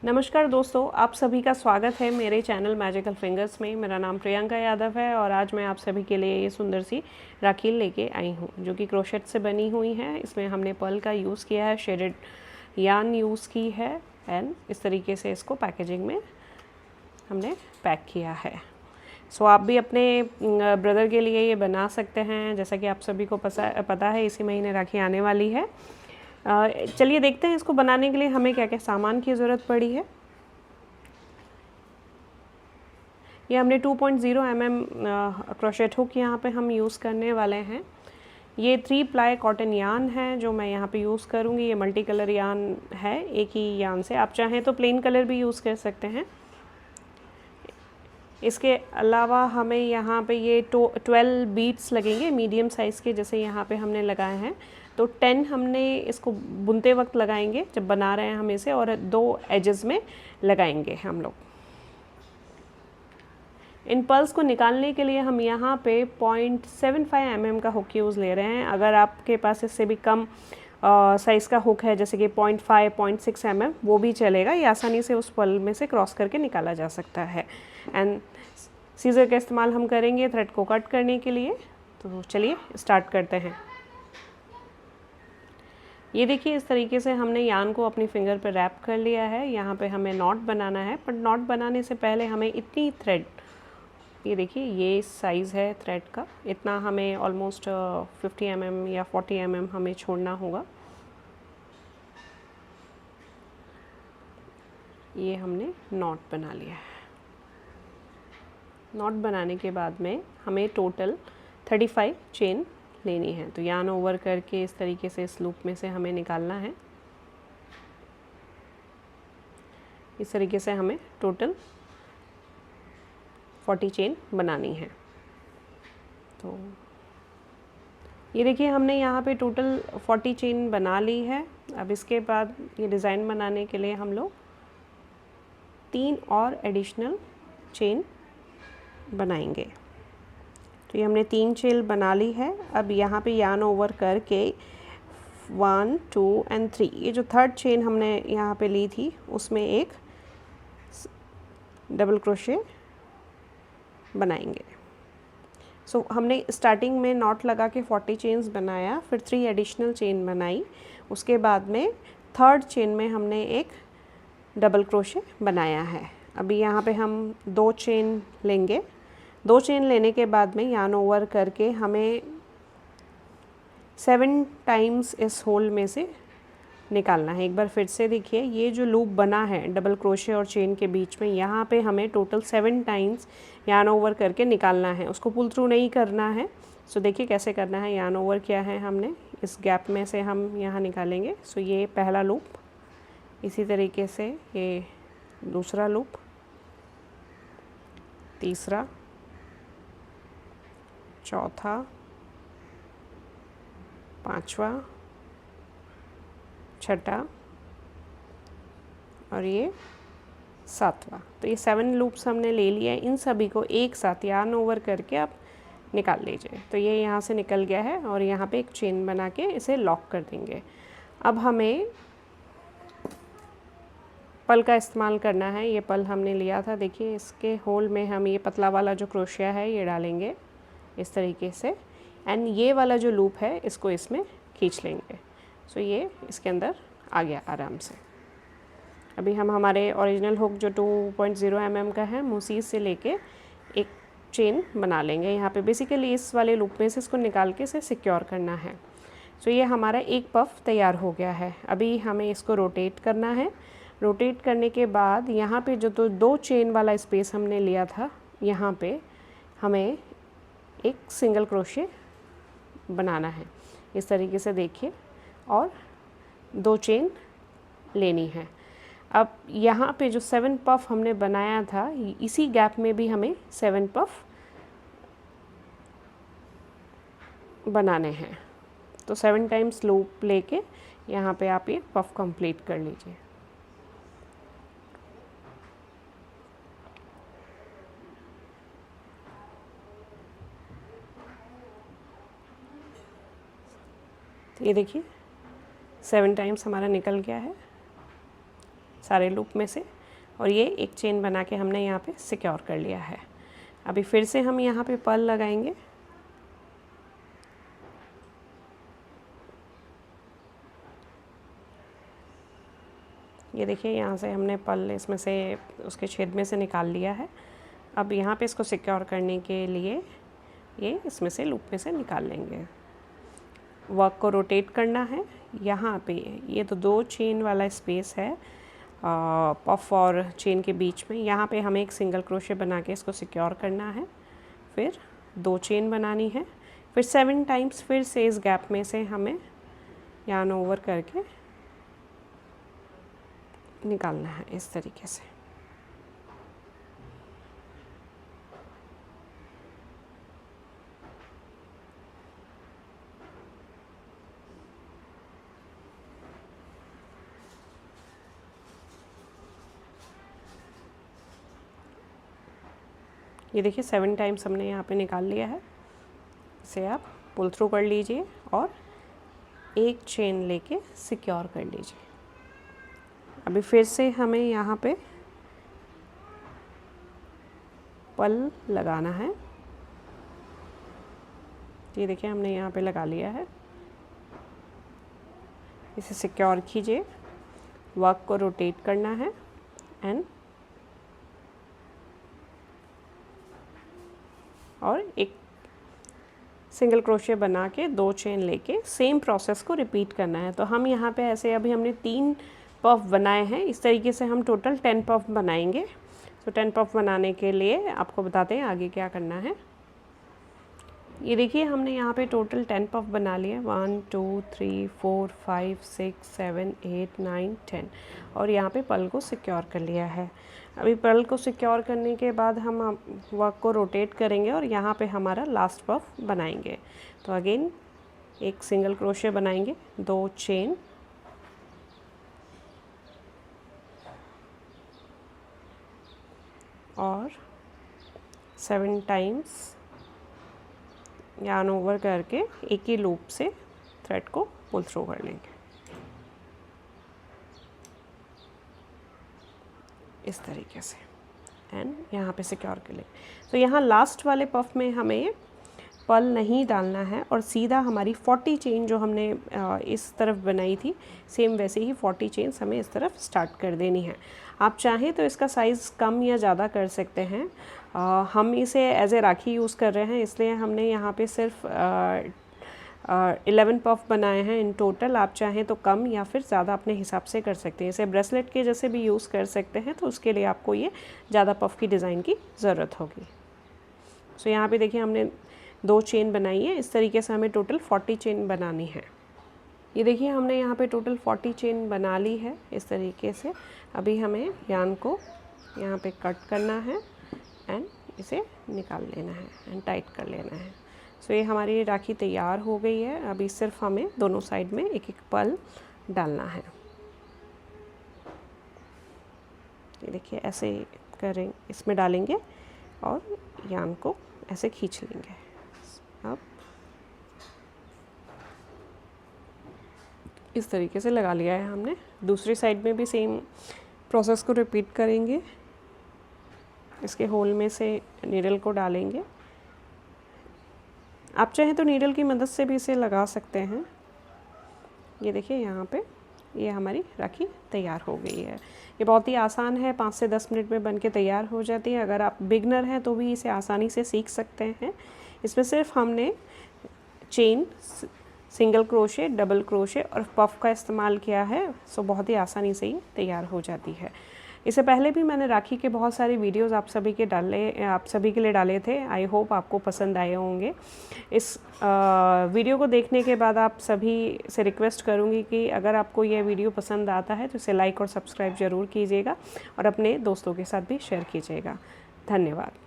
नमस्कार दोस्तों, आप सभी का स्वागत है मेरे चैनल मैजिकल फिंगर्स में। मेरा नाम प्रियंका यादव है और आज मैं आप सभी के लिए ये सुंदर सी राखी लेके आई हूँ जो कि क्रोशेट से बनी हुई है। इसमें हमने पर्ल का यूज़ किया है, शेडेड यार्न यूज़ की है एंड इस तरीके से इसको पैकेजिंग में हमने पैक किया है। सो आप भी अपने ब्रदर के लिए ये बना सकते हैं। जैसा कि आप सभी को पता है इसी महीने राखी आने वाली है। चलिए देखते हैं इसको बनाने के लिए हमें क्या क्या सामान की ज़रूरत पड़ी है। ये हमने 2.0 mm क्रोशेट हुक यहाँ पे हम यूज़ करने वाले हैं। ये 3 प्लाई कॉटन यार्न है जो मैं यहाँ पे यूज़ करूँगी। ये मल्टी कलर यार्न है, एक ही यार्न से। आप चाहें तो प्लेन कलर भी यूज़ कर सकते हैं। इसके अलावा हमें यहाँ पे ये 12 बीड्स लगेंगे मीडियम साइज़ के, जैसे यहाँ पे हमने लगाए हैं। तो 10 हमने इसको बुनते वक्त लगाएंगे जब बना रहे हैं हम इसे, और 2 एजेस में लगाएंगे हम लोग। इन पर्ल्स को निकालने के लिए हम यहाँ पे 0.75 mm का हुक यूज़ ले रहे हैं। अगर आपके पास इससे भी कम साइज़ का हुक है, जैसे कि 0.5 0.6 mm, वो भी चलेगा। ये आसानी से उस पर्ल में से क्रॉस करके निकाला जा सकता है। एंड सीज़र का इस्तेमाल हम करेंगे थ्रेड को कट करने के लिए। तो चलिए स्टार्ट करते हैं। ये देखिए, इस तरीके से हमने यार्न को अपनी फिंगर पर रैप कर लिया है। यहाँ पे हमें नॉट बनाना है, पर नॉट बनाने से पहले हमें इतनी थ्रेड, ये देखिए ये साइज़ है थ्रेड का, इतना हमें ऑलमोस्ट 50 mm या 40 mm हमें छोड़ना होगा। ये हमने नॉट बना लिया है। नॉट बनाने के बाद में हमें टोटल 35 चेन लेनी है। तो यार्न ओवर करके इस तरीके से इस लूप में से हमें निकालना है। इस तरीके से हमें टोटल 40 चेन बनानी है। तो ये देखिए हमने यहाँ पे टोटल 40 चेन बना ली है। अब इसके बाद ये डिज़ाइन बनाने के लिए हम लोग 3 और एडिशनल चेन बनाएंगे। तो ये हमने 3 चेन बना ली है। अब यहाँ पे यार्न ओवर करके 1 2 एंड 3, ये जो थर्ड चेन हमने यहाँ पे ली थी उसमें एक डबल क्रोशे बनाएंगे। सो हमने स्टार्टिंग में नॉट लगा के 40 चेन्स बनाया, फिर 3 एडिशनल चेन बनाई। उसके बाद में थर्ड चेन में हमने एक डबल क्रोशे बनाया है। अभी यहाँ पे हम 2 चेन लेंगे। 2 चेन लेने के बाद में यार्न ओवर करके हमें 7 टाइम्स इस होल में से निकालना है। एक बार फिर से देखिए, ये जो लूप बना है डबल क्रोशे और चेन के बीच में, यहाँ पे हमें टोटल 7 टाइम्स यार्न ओवर करके निकालना है। उसको पुल थ्रू नहीं करना है। सो देखिए कैसे करना है। यार्न ओवर किया है हमने, इस गैप में से हम यहाँ निकालेंगे। सो ये पहला लूप, इसी तरीके से ये दूसरा लूप, तीसरा, चौथा, पांचवा, छठा और ये सातवां। तो ये 7 लूप्स हमने ले लिया है। इन सभी को एक साथ यार्न ओवर करके आप निकाल लीजिए। तो ये यहाँ से निकल गया है और यहाँ पे एक चेन बना के इसे लॉक कर देंगे। अब हमें पल का इस्तेमाल करना है। ये पल हमने लिया था, देखिए इसके होल में हम ये पतला वाला जो क्रोशिया है ये डालेंगे इस तरीके से, एंड ये वाला जो लूप है इसको इसमें खींच लेंगे। सो ये इसके अंदर आ गया आराम से। अभी हम हमारे ओरिजिनल हुक जो 2.0 mm का है, उसी से लेके एक चेन बना लेंगे। यहाँ पे बेसिकली इस वाले लूप में से इसको निकाल के इसे सिक्योर करना है। सो ये हमारा एक पफ तैयार हो गया है। अभी हमें इसको रोटेट करना है। रोटेट करने के बाद यहाँ पे जो 2 चेन वाला स्पेस हमने लिया था, यहाँ पे हमें एक सिंगल क्रोशे बनाना है इस तरीके से, देखिए, और 2 चेन लेनी है। अब यहाँ पे जो 7 पफ हमने बनाया था, इसी गैप में भी हमें 7 पफ बनाने हैं। तो 7 टाइम्स लूप लेके यहाँ पे आप ये पफ कंप्लीट कर लीजिए। तो ये देखिए 7 टाइम्स हमारा निकल गया है सारे लूप में से। और ये एक चेन बना के हमने यहाँ पे सिक्योर कर लिया है। अभी फिर से हम यहाँ पे पर्ल लगाएंगे। ये देखिए यहाँ से हमने पर्ल इसमें से उसके छेद में से निकाल लिया है। अब यहाँ पे इसको सिक्योर करने के लिए ये इसमें से लूप में से निकाल लेंगे। वर्क को रोटेट करना है। यहाँ पे ये तो 2 चेन वाला स्पेस है पफ और चेन के बीच में, यहाँ पे हमें एक सिंगल क्रोशे बना के इसको सिक्योर करना है। फिर 2 चेन बनानी है। फिर 7 टाइम्स फिर से इस गैप में से हमें यार्न ओवर करके निकालना है इस तरीके से। ये देखिए 7 टाइम्स हमने यहाँ पे निकाल लिया है। इसे आप पुल थ्रू कर लीजिए और एक चेन लेके सिक्योर कर लीजिए। अभी फिर से हमें यहाँ पे पर्ल लगाना है। ये देखिए हमने यहाँ पे लगा लिया है। इसे सिक्योर कीजिए। वर्क को रोटेट करना है एंड और एक सिंगल क्रोशे बना के 2 चेन लेके सेम प्रोसेस को रिपीट करना है। तो हम यहाँ पे ऐसे अभी हमने 3 पफ बनाए हैं। इस तरीके से हम टोटल 10 पफ बनाएंगे। तो 10 पफ बनाने के लिए आपको बताते हैं आगे क्या करना है। ये देखिए हमने यहाँ पे टोटल 10 पफ बना लिए। 1 2 3 4 5 6 7 8 9 10 और यहाँ पे पर्ल को सिक्योर कर लिया है। अभी पर्ल को सिक्योर करने के बाद हम वर्क को रोटेट करेंगे और यहाँ पे हमारा लास्ट पफ बनाएंगे। तो अगेन एक सिंगल क्रोशे बनाएंगे, 2 चेन और 7 टाइम्स यार्न ओवर करके एक ही लूप से थ्रेड को पुल थ्रू कर लेंगे इस तरीके से एंड यहाँ पे सिक्योर कर लेंगे। तो यहाँ लास्ट वाले पफ में हमें पर्ल नहीं डालना है और सीधा हमारी 40 चेन जो हमने इस तरफ बनाई थी सेम वैसे ही 40 चेन्स हमें इस तरफ स्टार्ट कर देनी है। आप चाहें तो इसका साइज़ कम या ज़्यादा कर सकते हैं। हम इसे एज ए राखी यूज़ कर रहे हैं इसलिए हमने यहाँ पे सिर्फ 11 पफ बनाए हैं इन टोटल। आप चाहें तो कम या फिर ज़्यादा अपने हिसाब से कर सकते हैं। इसे ब्रेसलेट के जैसे भी यूज़ कर सकते हैं, तो उसके लिए आपको ये ज़्यादा पफ की डिज़ाइन की ज़रूरत होगी। सो यहाँ पे देखिए हमने 2 चेन बनाई है। इस तरीके से हमें टोटल 40 चेन बनानी है। ये देखिए हमने यहाँ पे टोटल 40 चेन बना ली है इस तरीके से। अभी हमें यार्न को यहाँ पे कट करना है एंड इसे निकाल लेना है एंड टाइट कर लेना है। सो ये हमारी राखी तैयार हो गई है। अभी सिर्फ हमें दोनों साइड में एक एक पर्ल डालना है। ये देखिए ऐसे करें, इसमें डालेंगे और यार्न को ऐसे खींच लेंगे। अब इस तरीके से लगा लिया है हमने। दूसरी साइड में भी सेम प्रोसेस को रिपीट करेंगे। इसके होल में से नीडल को डालेंगे। आप चाहें तो नीडल की मदद से भी इसे लगा सकते हैं। ये देखिए यहाँ पे ये हमारी राखी तैयार हो गई है। ये बहुत ही आसान है, 5 से 10 मिनट में बनके तैयार हो जाती है। अगर आप बिगनर हैं तो भी इसे आसानी से सीख सकते हैं। इसमें सिर्फ हमने chain, single crochet, double crochet और पफ का इस्तेमाल किया है। सो बहुत ही आसानी से ही तैयार हो जाती है। इससे पहले भी मैंने राखी के बहुत सारे वीडियोस आप सभी के लिए डाले थे। आई होप आपको पसंद आए होंगे। इस वीडियो को देखने के बाद आप सभी से रिक्वेस्ट करूंगी कि अगर आपको यह वीडियो पसंद आता है तो इसे लाइक और सब्सक्राइब ज़रूर कीजिएगा और अपने दोस्तों के साथ भी शेयर कीजिएगा। धन्यवाद।